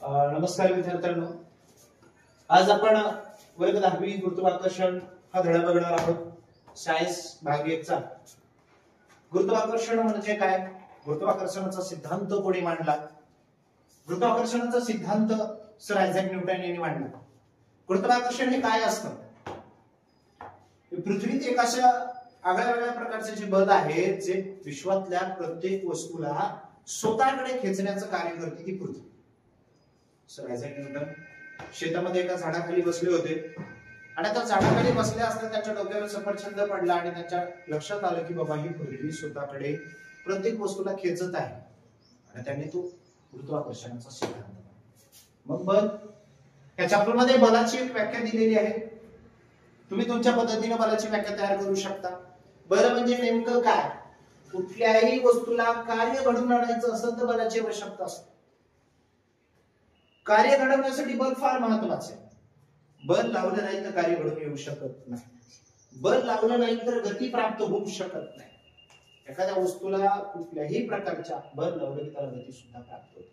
नमस्कार विद्यार्थ्यांनो, आज आपण वर्ग 10वी गुरुत्वाकर्षण हा धडा बघणार आहोत. सायन्स भाग 1 चा. गुरुत्वाकर्षण म्हणजे काय? गुरुत्वाकर्षणाचा सिद्धांत कोणी मांडला? गुरुत्वाकर्षणाचा सिद्धांत सर आयझॅक न्यूटन यांनी मांडला. गुरुत्वाकर्षण हे काय असतं? पृथ्वीत एक अशा आगळ्या वेगळ्या प्रकारचे जे बल आहे जे विश्वातल्या प्रत्येक वस्तूला स्वतःकडे खेचण्याचं कार्य करते ती पृथ्वी. सर आयझॅक न्यूटन शेतामध्ये एका झाडाखाली बसले होते आणि त्या झाडाखाली बसले असताना त्यांच्या डोक्यावर सफरचंद पडला आणि त्यांच्या लक्षात आलं की बाबा ही पृथ्वी स्वतःकडे प्रत्येक वस्तूला खेचत आहे आणि त्यांनी तो गुरुत्वाकर्षणाचा सिद्धांत. मग बल, या चॅप्टर मध्ये बलाची एक व्याख्या दिलेली आहे. तुम्ही तुमच्या पद्धतीने बलाची व्याख्या तयार करू शकता. बल म्हणजे नेमकं काय? कुठल्याही वस्तूला कार्य घडवून आणायचं असेल तर बलाची आवश्यकता असते. कार्य घडवण्यासाठी बल फार महत्वाचे आहे. बल लावलं नाही तर कार्य घडून येऊ शकत नाही. बल लावलं नाही तर गती प्राप्त होऊ शकत नाही. एखाद्या वस्तूला कुठल्याही प्रकारच्या बल लावलं की त्याला गती सुद्धा प्राप्त होते.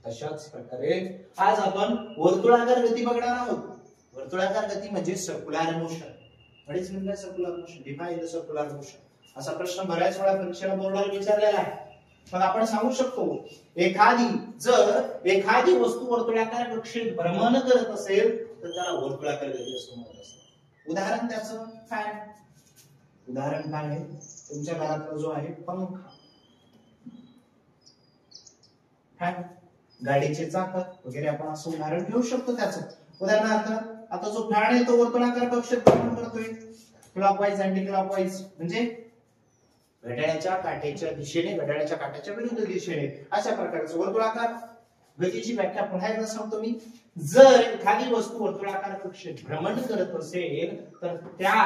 तशाच प्रकारे आज आपण वर्तुळाकार गती बघणार आहोत. वर्तुळाकार गती म्हणजे circular motion. What is mean by circular motion? Define the circular motion. असा प्रश्न बऱ्याच वेळा परीक्षेला बोर्डावर विचारलेला आहे. मग आपण सांगू शकतो जर एखादी वस्तू वर्तुळाकार कक्षेत भ्रमण करत असेल तर त्याला वर्तुळाकार गती असं म्हणत असतं. उदाहरण त्याचं फॅन. उदाहरण काय आहे? तुमच्या घरातला जो आहे पंखा, फॅन, गाडीचे चाक वगैरे आपण असं उदाहरण घेऊ शकतो त्याचं. उदाहरणार्थ आता जो फॅन आहे तो वर्तुळाकार कक्षेत भ्रमण करतोय, क्लॉकवाईज अँटी क्लॉकवाईज, म्हणजे घड्याळाच्या काट्याच्या दिशेने, घड्याळाच्या काट्याच्या विरुद्ध दिशेने, अशा प्रकारचं वर्तुळाकार गतीची व्याख्या पुन्हा एकदा सांगतो मी. जर एखादी वस्तू वर्तुळाकार कक्षेत भ्रमण करत असेल तर त्या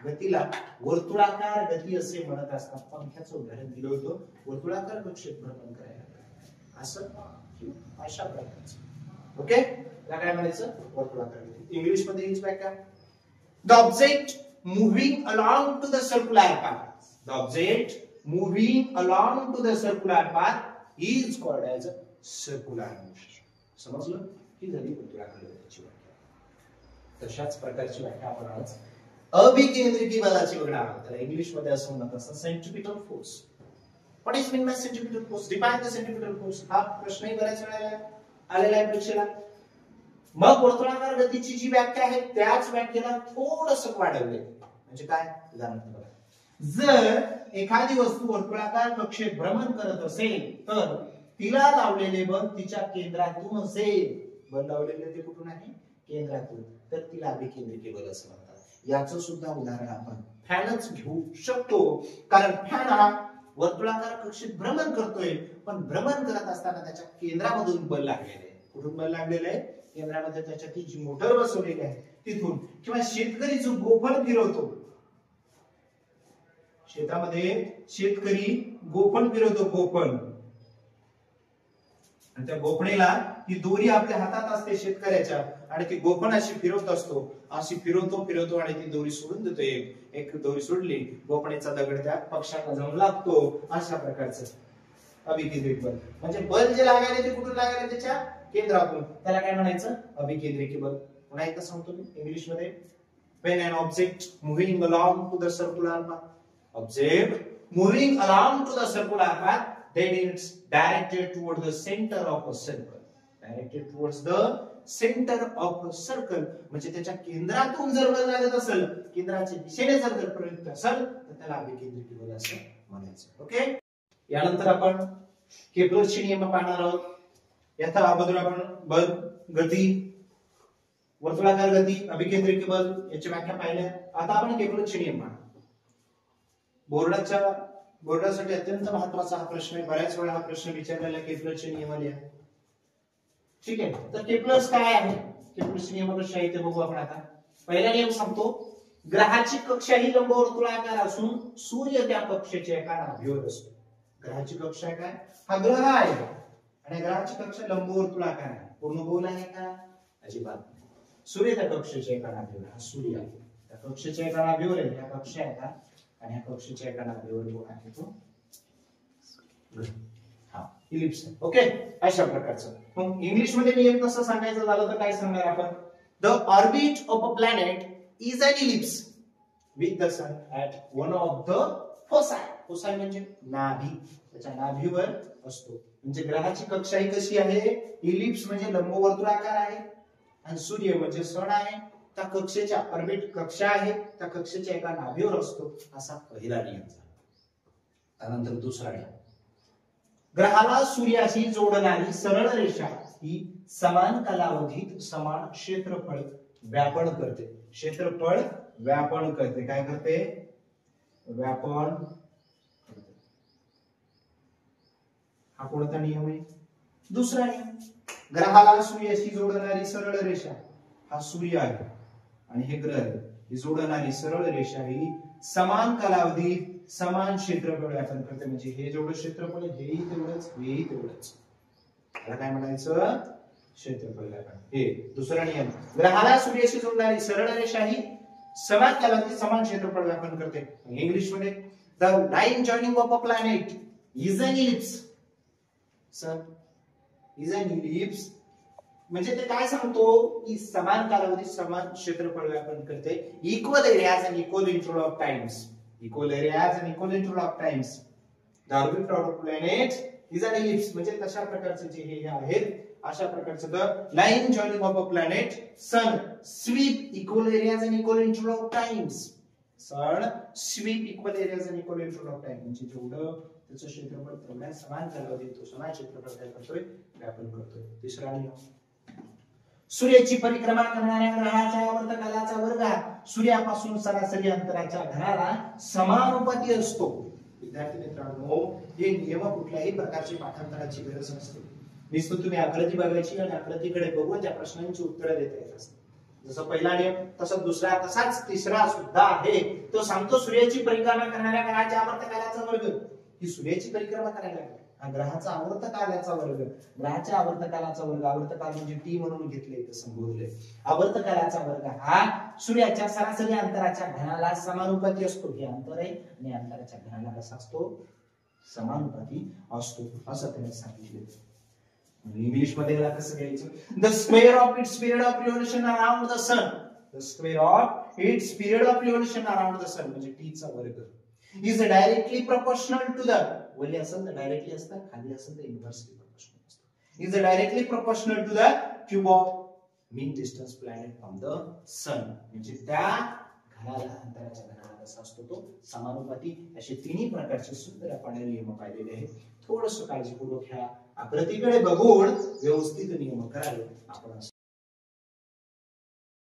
गतीला वर्तुळाकार गती असे म्हणत असतात. पंख्याचं उदाहरण दिलं होतं, वर्तुळाकार कक्षेत भ्रमण करायला असं अशा प्रकारचं. ओके, त्याला काय म्हणायचं? वर्तुळाकार गती. इंग्लिश मध्ये हीच व्याख्या. The object moving along to the circular path. The object moving along to the circular path is called as a circular motion. समजलं? ही झाली वर्तुळाकार गतीची व्याख्या. तशाच प्रकारची व्याख्या आपण आज अभिकेंद्रिकी बलाची बघणार आहोत. त्याला इंग्लिश मध्ये असं म्हणतात असं centripetal force. What is mean by centripetal force? Define the centripetal force. हा प्रश्नही बऱ्याच वेळा आलेला आहे परीक्षेला. मग वर्तुळाकार गतीची जी व्याख्या आहे त्याच व्याख्येला थोडंसं वाढवले. म्हणजे काय? उदाहरण बघा. जर एखादी वस्तू वर्तुळाकार कक्षेत भ्रमण करत असेल तर तिला लावलेले बल तिच्या केंद्रातून असेल. बल लावलेले ते कुठून आहे? केंद्रातून. तर तिला अभिकेंद्रिकी बल असं म्हणतात. याचं सुद्धा उदाहरण आपण फॅनच घेऊ शकतो. कारण फॅन हा वर्तुळाकार कक्षेत भ्रमण करतोय, पण भ्रमण करत असताना त्याच्या केंद्रामधून बल लागलेले आहे. कुठून बल लागलेलं आहे? केंद्रामध्ये त्याच्या ती जी मोटर बसवलेली आहे तिथून. किंवा शेतकरी जो गोफण फिरवतो, शेतामध्ये शेतकरी गोफण फिरवतो, गोफण, आणि त्या गोफणीला ती दोरी आपल्या हातात असते शेतकऱ्याच्या आणि ती गोफण अशी फिरवत असतो. अशी फिरवतो आणि ती दोरी सोडून देतो. एक दोरी सोडली, गोफणीचा दगड त्या पक्षाला जाऊन लागतो. अशा प्रकारचं अभिकेंद्रिक बल. म्हणजे बल जे लागायला ते कुठून लागायला? त्याच्या केंद्रातून. त्याला काय म्हणायचं? अभिकेंद्रिकी बल. पुन्हा एकदा सांगतो मी इंग्लिश मध्ये. when an object moving along to the circular path, object moving along to the circular path, then it's directed towards the center of a circle. Directed towards the center of a circle. म्हणजे त्याच्या केंद्रातून जर बल लागत असेल, केंद्राच्या दिशेने जर प्रयुक्त असेल तर त्याला अभिकेंद्रिकी बल असं म्हणायचं. ओके, यानंतर आपण केपलरचे नियम पाहणार आहोत. याचा अगोदर आपण बल, गती, वर्तुळाकार गती, अभिकेंद्रिकी बल याची व्याख्या पाहिल्या. आता आपण केपलरचे नियम पाहणार. बोर्डासाठी अत्यंत महत्वाचा हा प्रश्न आहे. बऱ्याच वेळा हा प्रश्न विचारलेला आहे. केपलरचे नियम आले. ठीक आहे, तर केपलर्स काय आहे? केपलरचे नियम कसे आहेत ते बघू आपण आता. पहिला नियम सांगतो, ग्रहाची कक्षा ही लंबवर्तुळाकार असून सूर्य त्या कक्षेच्या एका नाभीवर असतो. ग्रहाची कक्षा काय? हा ग्रह आहे आणि ग्रहाची कक्षा लंबवर्तुळाकार आहे. पूर्ण गोल आहे का? अजिबात नाही. सूर्य त्या कक्षेच्या एका नाभीवर, हा सूर्य आहे. त्या कक्षेच्या एका नाभीवर आहे, ह्या कक्षा आहे का? आणि ह्या कक्षेच्या एका नाभीवर कोण आहे? तो ग्रह. हा इलिप्स आहे. ओके, अशा प्रकारचं. मग इंग्लिश मध्ये नियम कसं सांगायचं झालं तर काय सांगणार आपण? The orbit of a planet is an ellipse with the sun at one of the foci. Foci म्हणजे नाभी, त्याच्या नाभीवर असतो. म्हणजे ग्रहाची कक्षा ही कशी आहे? इलिप्स म्हणजे लंबवर्तुळाकार आहे आणि सूर्य म्हणजे सन आहे. त्या कक्षेच्या ऑर्बिट कक्षा आहे, त्या कक्षेच्या एका नाभीवर असतो. असा पहिला नियम झाला. त्यानंतर दुसरा नियम, ग्रहाला सूर्याशी जोडणारी सरळ रेषा ही समान कालावधीत समान क्षेत्रफळ व्यापण करते. क्षेत्रफळ व्यापण करते. काय करते? व्यापण. हा कोणता नियम आहे? दुसरा नियम, ग्रहाला सूर्याशी जोडणारी सरळ रेषा, हा सूर्य आहे आणि हे ग्रह आहे, ही जोडणारी सरळ रेषा ही समान कालावधीत समान क्षेत्रफळ व्यापन करते. म्हणजे हे जेवढं क्षेत्रफळ आहे हेही तेवढंच, हेही तेवढंच. त्याला काय म्हणायचं? क्षेत्रफळ व्यापन. हे दुसरा नियम, ग्रहाला सूर्याशी जोडणारी सरळ रेषा ही समान कालावधीत समान क्षेत्रफळ व्यापन करते. इंग्लिश मध्ये the line joining of a planet is an ellipse. Sir, is an ellipse म्हणजे ते काय सांगतो की समान कालावधीत समान क्षेत्रफळ व्यापन करते. Equal areas and equal interval of times. Equal areas and equal interval of times. The orbit of a planet is an ellipse म्हणजे तशा प्रकारचे जे हे आहेत, अशा प्रकारचं the line joining of a planet sun sweep equal areas and equal interval of times. Sun sweep equal areas and equal interval of time म्हणजे जेवढं त्याचं क्षेत्रफळ तेवढ्या समान कालावधीत तो समान क्षेत्रफळ काय करतोय? व्यापन करतोय. तिसरा नियम, सूर्याची परिक्रमा करणाऱ्या ग्रहाच्या आवर्तकालाचा वर्ग सूर्यापासून सरासरी अंतराच्या घराला समानुपाती असतो. विद्यार्थी मित्रांनो, हे नियम कुठल्याही प्रकारची पाठांतराची गरज नसते. नुसतं तुम्ही आकृती बघायची आणि आकृतीकडे बघून त्या प्रश्नांची उत्तरं देता येत असतात. जसं पहिला नियम तसं दुसरा, तसाच तिसरा सुद्धा आहे. तो सांगतो सूर्याची परिक्रमा करणाऱ्या ग्रहाच्या आवर्तकालाचा वर्ग. ही सूर्याची परिक्रमा करायला लागली, हा ग्रहाचा आवर्तकालाचा वर्ग. ग्रहाच्या आवर्तकालाचा वर्ग, आवर्तकाल म्हणजे टी म्हणून घेतले इथं संबोधले. आवर्तकालाचा वर्ग हा सूर्याच्या सरासरी अंतराच्या घनाला समानुपाती असतो. हे अंतर आहे आणि अंतराच्या घनाला कसा असतो? समानुपाती असतो, असं त्याने सांगितले. इंग्लिश मध्ये याला कसं घ्यायचं? The square of its period of revolution around the sun. The square of its period of revolution around the sun म्हणजे टी चा वर्ग is directly proportional to the, वरती असेल तर डायरेक्टली असतं, खाली असेल तर इन्व्हर्सली प्रोपोर्शनल असतं. is directly proportional to the cube of mean distance planet from the sun. म्हणजे त्या घनाला, अंतराच्या घनाला कसा असतो तो? समानुपाती. असे तिन्ही प्रकारचे सुंदर आपण नियम पाहिलेले आहेत. थोडंसं काळजीपूर्वक ह्या आकृतीकडे बघून व्यवस्थित नियम करावे आपण.